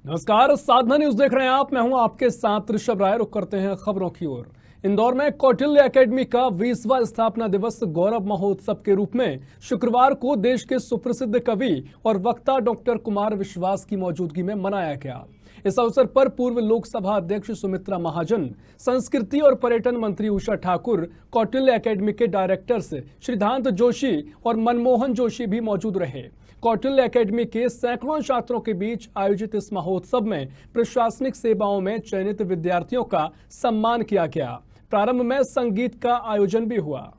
नमस्कार, साधना न्यूज देख रहे हैं आप। मैं हूं आपके साथ ऋषभ राय। रुक करते हैं खबरों की ओर। इंदौर में कौटिल्य एकेडमी का 20वां स्थापना दिवस गौरव महोत्सव के रूप में शुक्रवार को देश के सुप्रसिद्ध कवि और वक्ता डॉक्टर कुमार विश्वास की मौजूदगी में मनाया गया। इस अवसर पर पूर्व लोकसभा अध्यक्ष सुमित्रा महाजन, संस्कृति और पर्यटन मंत्री उषा ठाकुर, कौटिल्य एकेडमी के डायरेक्टर्स श्रीधांत जोशी और मनमोहन जोशी भी मौजूद रहे। कौटिल्य एकेडमी के सैकड़ों छात्रों के बीच आयोजित इस महोत्सव में प्रशासनिक सेवाओं में चयनित विद्यार्थियों का सम्मान किया गया। प्रारंभ में संगीत का आयोजन भी हुआ।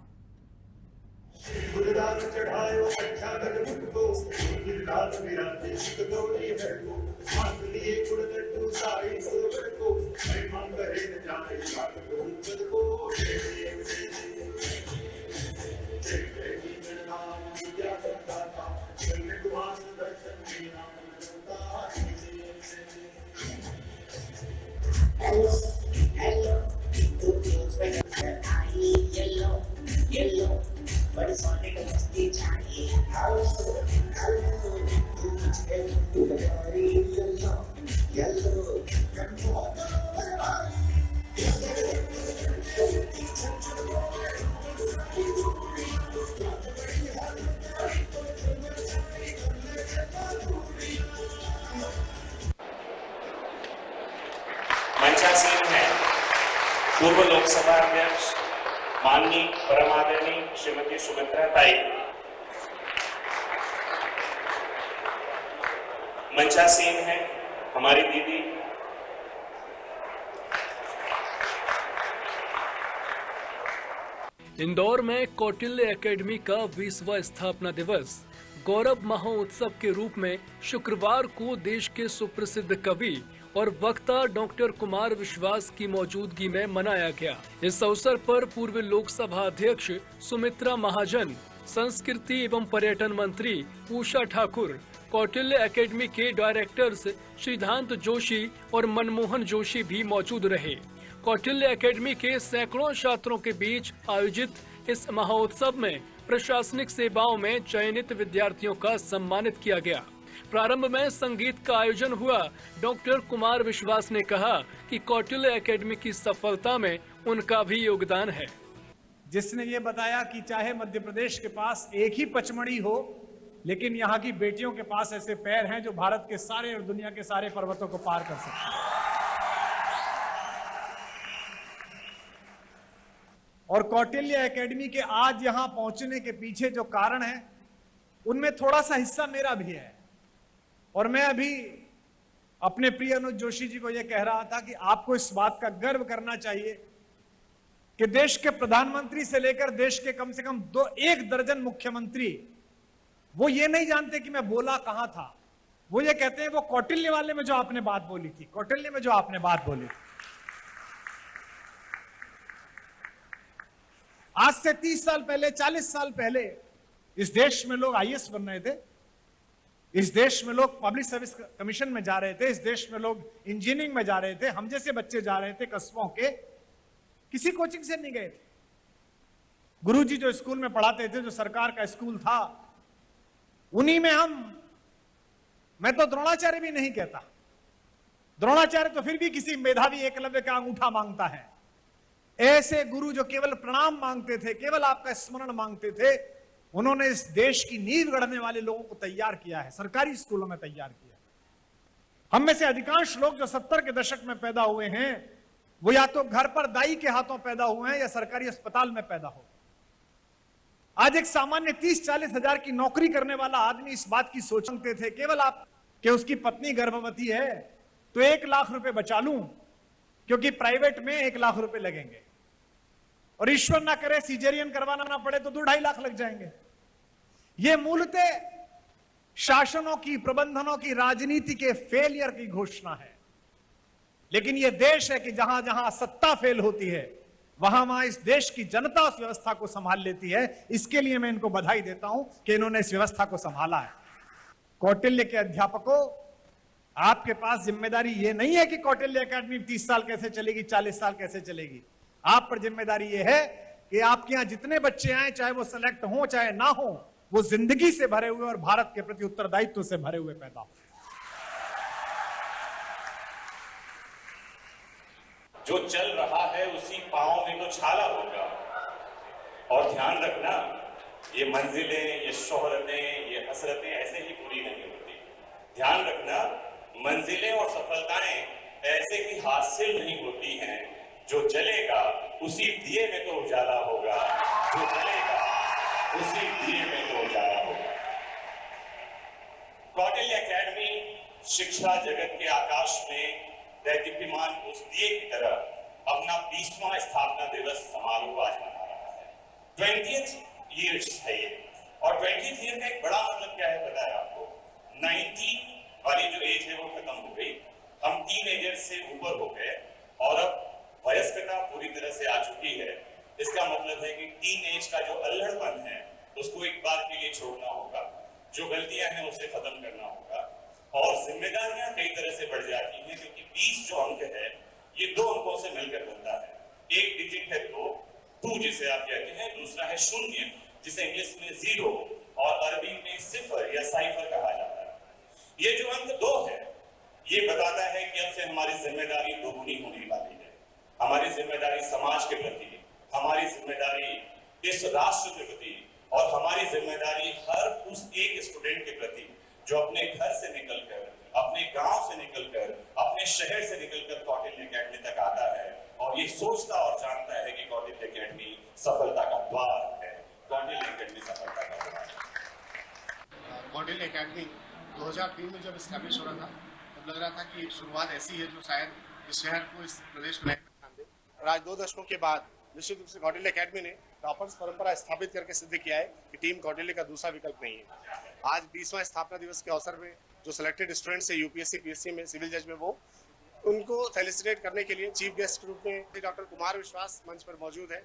मंचासीन है पूर्व लोकसभा अध्यक्ष माननीय परम आदरणीय श्रीमती सुमित्रा ताई। मंचासीन है हमारी दीदी इंदौर में कौटिल्य एकेडमी का 20वां स्थापना दिवस गौरव महोत्सव के रूप में शुक्रवार को देश के सुप्रसिद्ध कवि और वक्ता डॉक्टर कुमार विश्वास की मौजूदगी में मनाया गया। इस अवसर पर पूर्व लोकसभा अध्यक्ष सुमित्रा महाजन, संस्कृति एवं पर्यटन मंत्री उषा ठाकुर, कौटिल्य एकेडमी के डायरेक्टर्स श्रीधांत जोशी और मनमोहन जोशी भी मौजूद रहे। कौटिल्य एकेडमी के सैकड़ों छात्रों के बीच आयोजित इस महोत्सव में प्रशासनिक सेवाओं में चयनित विद्यार्थियों का सम्मानित किया गया। प्रारंभ में संगीत का आयोजन हुआ। डॉक्टर कुमार विश्वास ने कहा कि कौटिल्य एकेडमी की सफलता में उनका भी योगदान है। जिसने ये बताया कि चाहे मध्य प्रदेश के पास एक ही पचमढ़ी हो, लेकिन यहाँ की बेटियों के पास ऐसे पैर हैं जो भारत के सारे और दुनिया के सारे पर्वतों को पार कर सकते हैं। और कौटिल्य एकेडमी के आज यहाँ पहुंचने के पीछे जो कारण है, उनमें थोड़ा सा हिस्सा मेरा भी है। और मैं अभी अपने प्रिय अनुज जोशी जी को यह कह रहा था कि आपको इस बात का गर्व करना चाहिए कि देश के प्रधानमंत्री से लेकर देश के कम से कम 1 दर्जन मुख्यमंत्री वो ये नहीं जानते कि मैं बोला कहां था। वो ये कहते हैं वो कौटिल्य वाले में जो आपने बात बोली थी, कौटिल्य में जो आपने बात बोली थी। आज से 30 साल पहले, 40 साल पहले इस देश में लोग आईएएस बन रहे थे, इस देश में लोग पब्लिक सर्विस कमीशन में जा रहे थे, इस देश में लोग इंजीनियरिंग में जा रहे थे, हम जैसे बच्चे जा रहे थे कस्बों के, किसी कोचिंग से नहीं गए थे। गुरुजी जो स्कूल में पढ़ाते थे, जो सरकार का स्कूल था, उन्हीं में मैं तो द्रोणाचार्य भी नहीं कहता, द्रोणाचार्य तो फिर भी किसी मेधावी एकलव्य का अंगूठा मांगता है। ऐसे गुरु जो केवल प्रणाम मांगते थे, केवल आपका स्मरण मांगते थे, उन्होंने इस देश की नींव गढ़ने वाले लोगों को तैयार किया है, सरकारी स्कूलों में तैयार किया। हम में से अधिकांश लोग जो 70 के दशक में पैदा हुए हैं, वो या तो घर पर दाई के हाथों पैदा हुए हैं या सरकारी अस्पताल में पैदा हो। आज एक सामान्य 30-40 हजार की नौकरी करने वाला आदमी इस बात की सोचते थे केवल आप कि उसकी पत्नी गर्भवती है तो 1 लाख रुपए बचा लूं, क्योंकि प्राइवेट में 1 लाख रुपए लगेंगे, और ईश्वर ना करे सीजेरियन करवाना ना पड़े तो 2-2.5 लाख लग जाएंगे। ये मूलतः शासनों की, प्रबंधनों की, राजनीति के फेलियर की घोषणा है। लेकिन यह देश है कि जहां जहां सत्ता फेल होती है, वहां वहां इस देश की जनता उस व्यवस्था को संभाल लेती है। इसके लिए मैं इनको बधाई देता हूं कि इन्होंने इस व्यवस्था को संभाला है। कौटिल्य के अध्यापकों, आपके पास जिम्मेदारी यह नहीं है कि कौटिल्य एकेडमी 30 साल कैसे चलेगी, 40 साल कैसे चलेगी। आप पर जिम्मेदारी यह है कि आपके यहां जितने बच्चे आए, चाहे वो सेलेक्ट हो चाहे ना हो, वो जिंदगी से भरे हुए और भारत के प्रति उत्तरदायित्व से भरे हुए पैदा हो। जो चल रहा है उसी पांव में तो छाला होगा। और ध्यान रखना, ये मंजिलें, ये शोहरतें, ये हसरतें ऐसे ही पूरी नहीं होती। ध्यान रखना, मंजिलें और सफलताएं ऐसे ही हासिल नहीं होती हैं। जो जलेगा उसी दिए में तो उजाला होगा, जो जलेगा उसी दिए में तो उजाला होगा। कौटिल्य एकेडमी शिक्षा जगत के आकाश में दैदीप्यमान उस दिए की तरह अपना 20वां स्थापना दिवस समारोह आज मना रहा है। 20th ईयर्स है ये, और 20th ईयर का एक बड़ा मतलब क्या है पता है आपको? 90 वाली जो एज है वो खत्म हो गई, हम टीनेजर से ऊपर हो गए और अब वयस्कता पूरी तरह से आ चुकी है। इसका मतलब है कि टीनेज का जो अल्हड़पन है उसको एक बार के लिए छोड़ना होगा, जो गलतियां हैं उसे खत्म करना होगा, और जिम्मेदारियां कई तरह से बढ़ जाती हैं, क्योंकि 20 जो अंक है ये 2 अंकों से मिलकर बनता है। एक डिजिट है 2 जिसे आप कहते हैं, दूसरा है 0 जिसे इंग्लिश में 0 और अरबी में सिफर या साइफर कहा जाता है। ये जो अंक 2 है ये बताता है कि अब से हमारी जिम्मेदारी दोगुनी होने वाली है। हमारी जिम्मेदारी समाज के प्रति, हमारी जिम्मेदारी इस राष्ट्र के प्रति, और हमारी जिम्मेदारी हर उस एक स्टूडेंट के प्रति जो अपने घर से निकलकर, अपने गांव से निकलकर, अपने शहर से निकलकर कौटिल्य एकेडमी तक आता है और ये सोचता और जानता है कि कौटिल्य एकेडमी सफलता का द्वार है। कौटिल्य एकेडमी सफलता का द्वार है। कौटिल्य एकेडमी 2003 में जब स्टैब्लिश हो रहा था तब लग रहा था कि शुरुआत ऐसी है जो शायद इस शहर को, इस प्रदेश को ध्यान दे। और आज 2 दशकों के बाद निश्चित रूप से कौटिल्य एकेडमी ने टॉपर्स परंपरा स्थापित करके सिद्ध किया है कि टीम कौटिल्य का दूसरा विकल्प नहीं है। आज 20वां स्थापना दिवस के अवसर में जो सिलेक्टेड स्टूडेंट्स है यूपीएससी पीएससी में सिविल जज में, वो उनको फेलिसिटेट करने के लिए चीफ गेस्ट के रूप में डॉक्टर कुमार विश्वास मंच पर मौजूद है।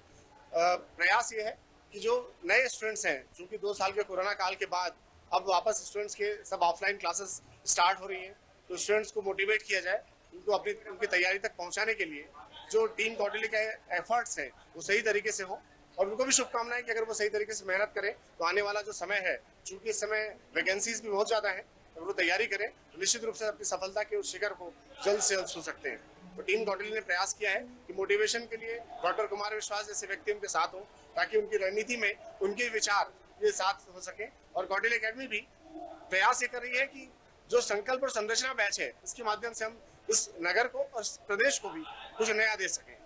प्रयास ये है कि जो नए स्टूडेंट्स हैं, चूंकि 2 साल के कोरोना काल के बाद अब वापस स्टूडेंट्स के सब ऑफलाइन क्लासेस स्टार्ट हो रही हैं, तो स्टूडेंट्स को मोटिवेट किया जाए, उनको उनकी तैयारी तक पहुंचाने के लिए जो टीम कौटिल्य के एफर्ट्स हैं वो सही तरीके से हो, और उनको भी शुभकामनाएं कि अगर वो सही तरीके से मेहनत करें तो आने वाला जो समय है, चूंकि इस समय वैकेंसीज भी बहुत ज्यादा है, अगर वो तैयारी करें तो निश्चित रूप से अपनी सफलता के उस शिखर को जल्द से जल्द छू सकते हैं। तो टीम कौटिल्य ने प्रयास किया है कि मोटिवेशन के लिए डॉक्टर कुमार विश्वास जैसे व्यक्ति उनके साथ हो, ताकि उनकी रणनीति में उनके विचार ये साथ हो सके। और कौटिल्य एकेडमी भी प्रयास ये कर रही है कि जो संकल्प और संरचना बैच है, इसके माध्यम से हम इस नगर को और इस प्रदेश को भी कुछ नया दे सकें।